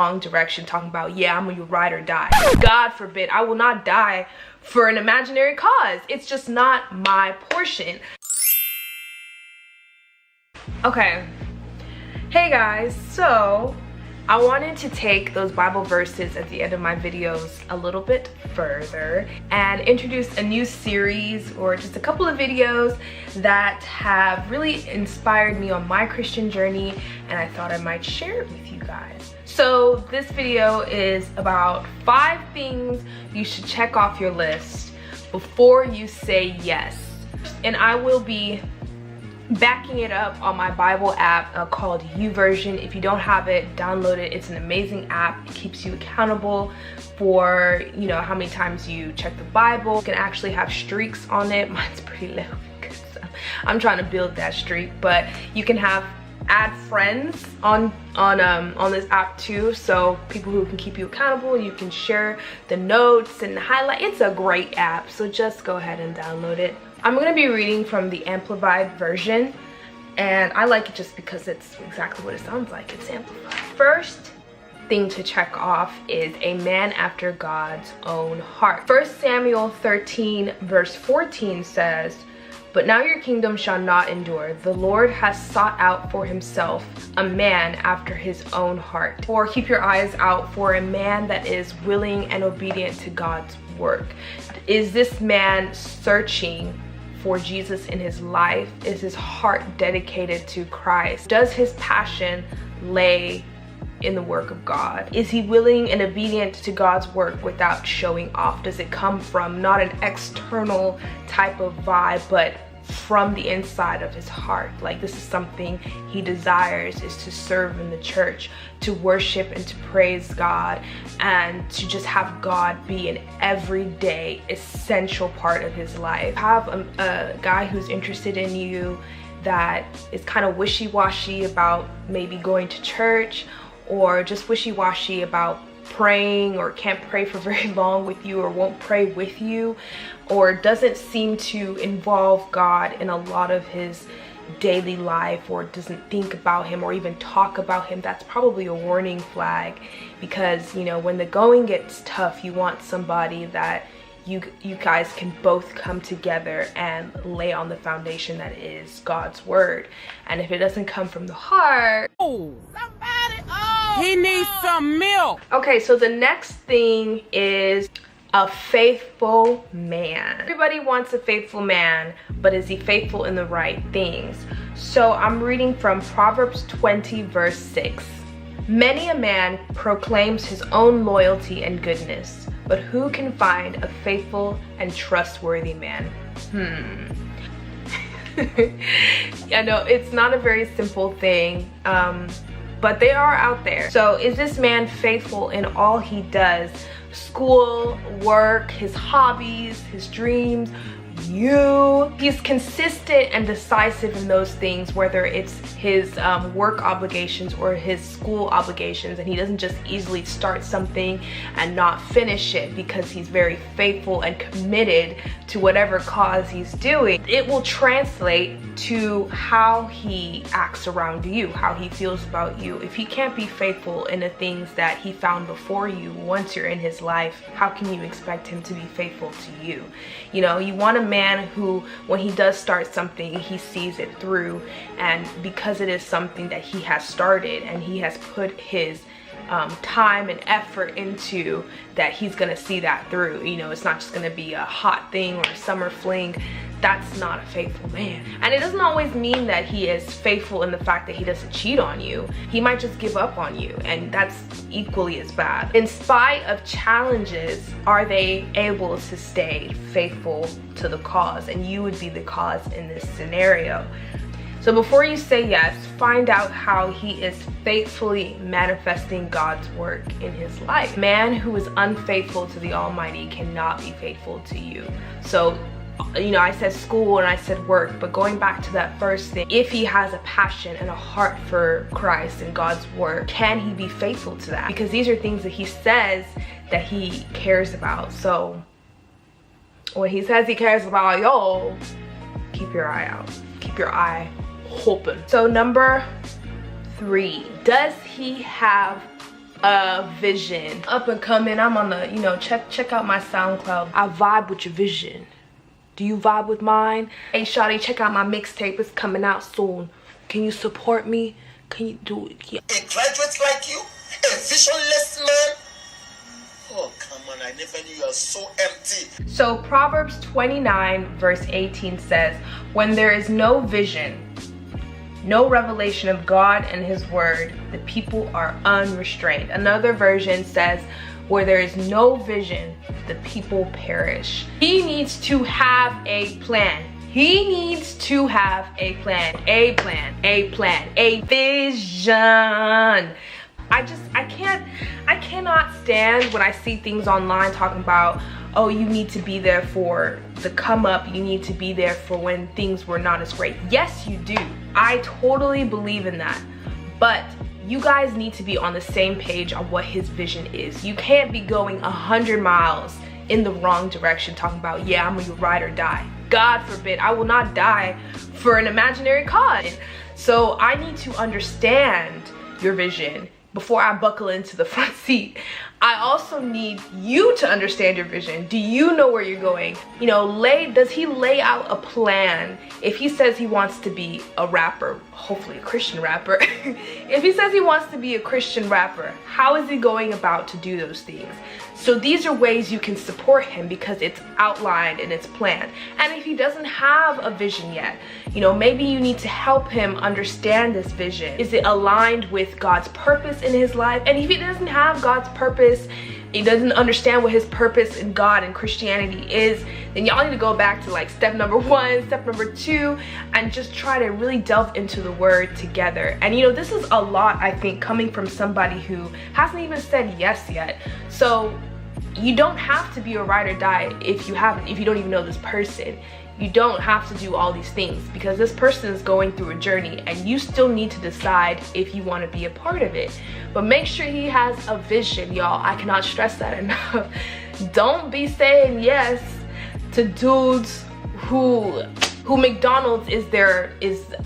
wrong direction, talking about, yeah, I'm gonna ride or die. God forbid, I will not die for an imaginary cause. It's just not my portion. Okay, hey guys, so I wanted to take those Bible verses at the end of my videos a little bit further and introduce a new series, or just a couple of videos that have really inspired me on my Christian journey, and I thought I might share it with you guys. So this video is about 5 things you should check off your list before you say yes. And I will be backing it up on my Bible app called YouVersion. If you don't have it, download it. It's an amazing app. It keeps you accountable for, you know, how many times you check the Bible. You can actually have streaks on it. Mine's pretty low because I'm trying to build that streak, but you can add friends on this app too, so people who can keep you accountable. You can share the notes and highlight. It's a great app, so just go ahead and download it. I'm going to be reading from the Amplified version, and I like it just because it's exactly what it sounds like. It's amplified. First thing to check off is a man after God's own heart. 1 Samuel 13 verse 14 says, "But now your kingdom shall not endure. The Lord has sought out for himself a man after his own heart." Or keep your eyes out for a man that is willing and obedient to God's work. Is this man searching for Jesus in his life? Is his heart dedicated to Christ? Does his passion lay in the work of God? Is he willing and obedient to God's work without showing off? Does it come from not an external type of vibe, but from the inside of his heart? Like, this is something he desires, is to serve in the church, to worship and to praise God, and to just have God be an everyday essential part of his life. Have a guy who's interested in you that is kind of wishy-washy about maybe going to church, or just wishy-washy about praying, or can't pray for very long with you, or won't pray with you, or doesn't seem to involve God in a lot of his daily life, or doesn't think about him or even talk about him. That's probably a warning flag, because, you know, when the going gets tough, you want somebody that you guys can both come together and lay on the foundation that is God's word. And if it doesn't come from the heart, he needs some milk. Okay, so the next thing is a faithful man. Everybody wants a faithful man, but is he faithful in the right things? So I'm reading from Proverbs 20 verse 6. "Many a man proclaims his own loyalty and goodness, but who can find a faithful and trustworthy man?" I know it's not a very simple thing, but they are out there. So is this man faithful in all he does? School, work, his hobbies, his dreams, he's consistent and decisive in those things, whether it's his work obligations or his school obligations, and he doesn't just easily start something and not finish it, because he's very faithful and committed to whatever cause he's doing. It will translate to how he acts around you, how he feels about you. If he can't be faithful in the things that he found before you once you're in his life, how can you expect him to be faithful to you? You know, you want a man who, when he does start something, he sees it through, and because it is something that he has started and he has put his time and effort into, that he's gonna see that through. You know, it's not just gonna be a hot thing or a summer fling. That's not a faithful man. And it doesn't always mean that he is faithful in the fact that he doesn't cheat on you. He might just give up on you, and that's equally as bad. In spite of challenges, are they able to stay faithful to the cause? And you would be the cause in this scenario. So before you say yes, find out how he is faithfully manifesting God's work in his life. A man who is unfaithful to the Almighty cannot be faithful to you. So, you know, I said school and I said work, but going back to that first thing, if he has a passion and a heart for Christ and God's work, can he be faithful to that? Because these are things that he says that he cares about. So when he says he cares about y'all, keep your eye out. Keep your eye open. So number 3, does he have a vision. Up and coming, I'm on the, you know, check out my SoundCloud. I vibe with your vision. Do you vibe with mine? Hey shawty, check out my mixtape. It's coming out soon. Can you support me? Can you do it? Yeah. A graduate like you? A visionless man? Oh, come on, I never knew you were so empty. So Proverbs 29 verse 18 says, when there is no vision, no revelation of God and his word, the people are unrestrained. Another version says, where there is no vision, the people perish. He needs to have a plan. He needs to have a plan, a vision. I cannot stand when I see things online talking about, oh, you need to be there for the come up, you need to be there for when things were not as great. Yes, you do. I totally believe in that. But you guys need to be on the same page on what his vision is. You can't be going 100 miles in the wrong direction talking about, yeah, I'm gonna ride or die. God forbid, I will not die for an imaginary cause. So I need to understand your vision before I buckle into the front seat. I also need you to understand your vision. Do you know where you're going? You know, does he lay out a plan? If he says he wants to be a rapper, hopefully a Christian rapper, if he says he wants to be a Christian rapper, how is he going about to do those things? So these are ways you can support him because it's outlined and it's planned. And if he doesn't have a vision yet, you know, maybe you need to help him understand this vision. Is it aligned with God's purpose in his life? And if he doesn't have God's purpose, he doesn't understand what his purpose in God and Christianity is, then y'all need to go back to like step number 1, step number 2, and just try to really delve into the word together. And you know, this is a lot, I think, coming from somebody who hasn't even said yes yet. So you don't have to be a ride or die if you don't even know this person. You don't have to do all these things because this person is going through a journey and you still need to decide if you want to be a part of it. But make sure he has a vision, y'all. I cannot stress that enough. Don't be saying yes to dudes who McDonald's is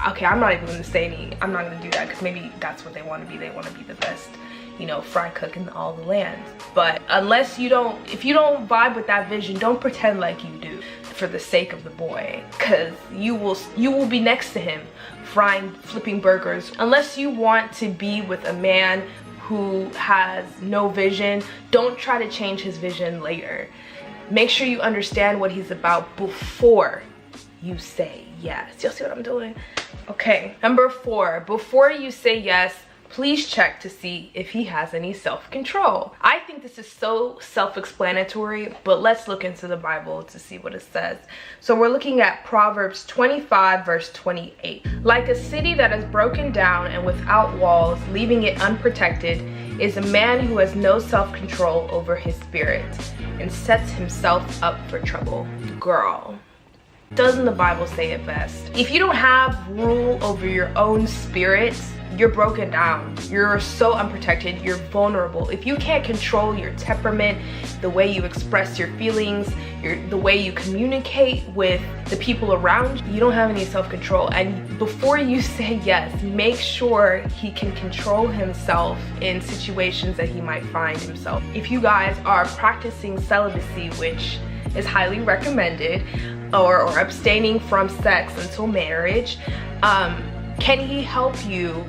okay, I'm not even gonna say any, I'm not gonna do that because maybe that's what they want to be. They want to be the best, you know, fry cook in all the lands. But if you don't vibe with that vision, don't pretend like you do for the sake of the boy, because you will be next to him flipping burgers. Unless you want to be with a man who has no vision, don't try to change his vision later. Make sure you understand what he's about before you say yes. Y'all see what I'm doing? Okay, number 4, before you say yes, please check to see if he has any self-control. I think this is so self-explanatory, but let's look into the Bible to see what it says. So we're looking at Proverbs 25 verse 28. Like a city that is broken down and without walls, leaving it unprotected, is a man who has no self-control over his spirit and sets himself up for trouble. Girl, doesn't the Bible say it best? If you don't have rule over your own spirit, you're broken down. You're so unprotected. You're vulnerable. If you can't control your temperament, the way you express your feelings, the way you communicate with the people around you, you don't have any self-control. And before you say yes, make sure he can control himself in situations that he might find himself. If you guys are practicing celibacy, which is highly recommended, or abstaining from sex until marriage, can he help you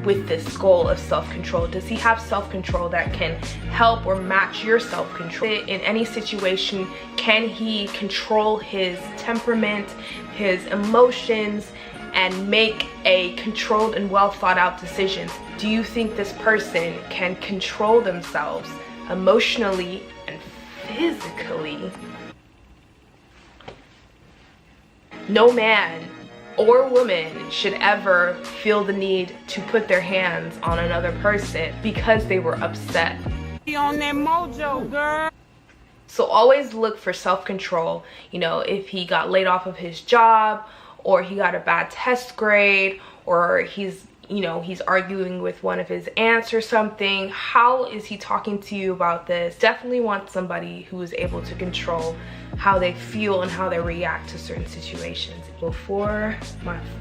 with this goal of self-control? Does he have self-control that can help or match your self-control? In any situation, can he control his temperament, his emotions, and make a controlled and well thought out decisions? Do you think this person can control themselves emotionally and physically? No man or woman should ever feel the need to put their hands on another person because they were upset. Be on that mojo, girl. So always look for self-control. You know, if he got laid off of his job, or he got a bad test grade, or he's arguing with one of his aunts or something, how is he talking to you about this? Definitely want somebody who is able to control how they feel and how they react to certain situations. Before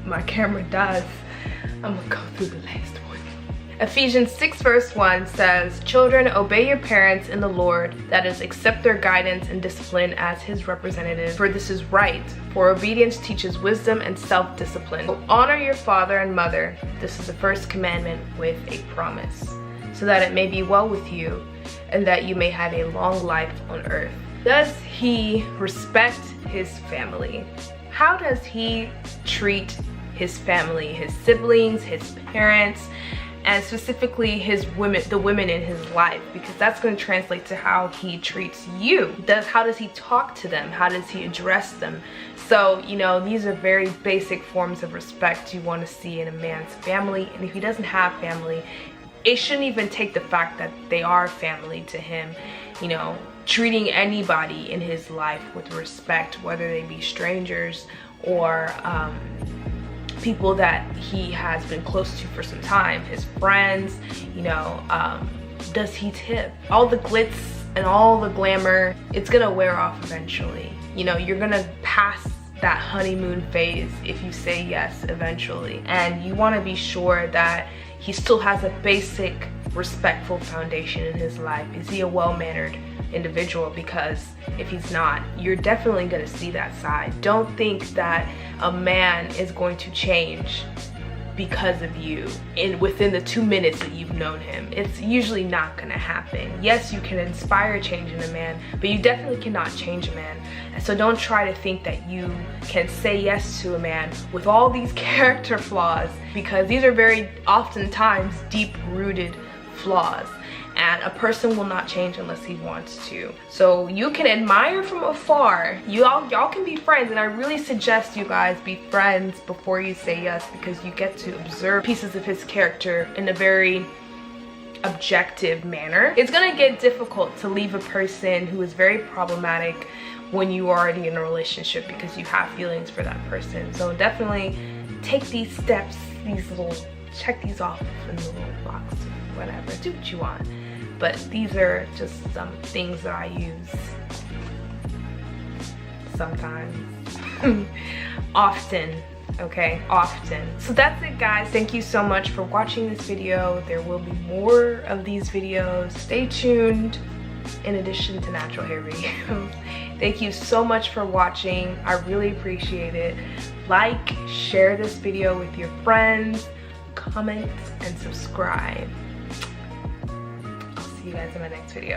my camera dies, I'm gonna go through the last one. Ephesians 6 verse 1 says, "Children, obey your parents in the Lord, that is, accept their guidance and discipline as his representative, for this is right. For obedience teaches wisdom and self-discipline. Honor your father and mother. This is the first commandment with a promise, so that it may be well with you, and that you may have a long life on earth." Does he respect his family? How does he treat his family, his siblings, his parents, and specifically the women in his life? Because that's going to translate to how he treats you. How does he talk to them? How does he address them? So, you know, these are very basic forms of respect you want to see in a man's family. And if he doesn't have family, it shouldn't even take the fact that they are family to him. You know, treating anybody in his life with respect, whether they be strangers or people that he has been close to for some time, his friends. You know, does he tip? All the glitz and all the glamour, it's gonna wear off eventually. You know, you're gonna pass that honeymoon phase if you say yes eventually, and you want to be sure that he still has a basic respectful foundation in his life. Is he a well-mannered individual? Because if he's not, you're definitely going to see that side. Don't think that a man is going to change because of you within the 2 minutes that you've known him. It's usually not going to happen. Yes, you can inspire change in a man, but you definitely cannot change a man. And so don't try to think that you can say yes to a man with all these character flaws, because these are very oftentimes deep-rooted flaws, and a person will not change unless he wants to. So you can admire from afar. Y'all can be friends, and I really suggest you guys be friends before you say yes, because you get to observe pieces of his character in a very objective manner. It's gonna get difficult to leave a person who is very problematic when you are already in a relationship, because you have feelings for that person. So definitely take these steps, check these off in the little box, whatever, do what you want. But these are just some things that I use sometimes. Often, okay, often. So that's it, guys. Thank you so much for watching this video. There will be more of these videos. Stay tuned, in addition to natural hair videos. Thank you so much for watching. I really appreciate it. Like, share this video with your friends, comment, and subscribe. I'll see you guys in my next video.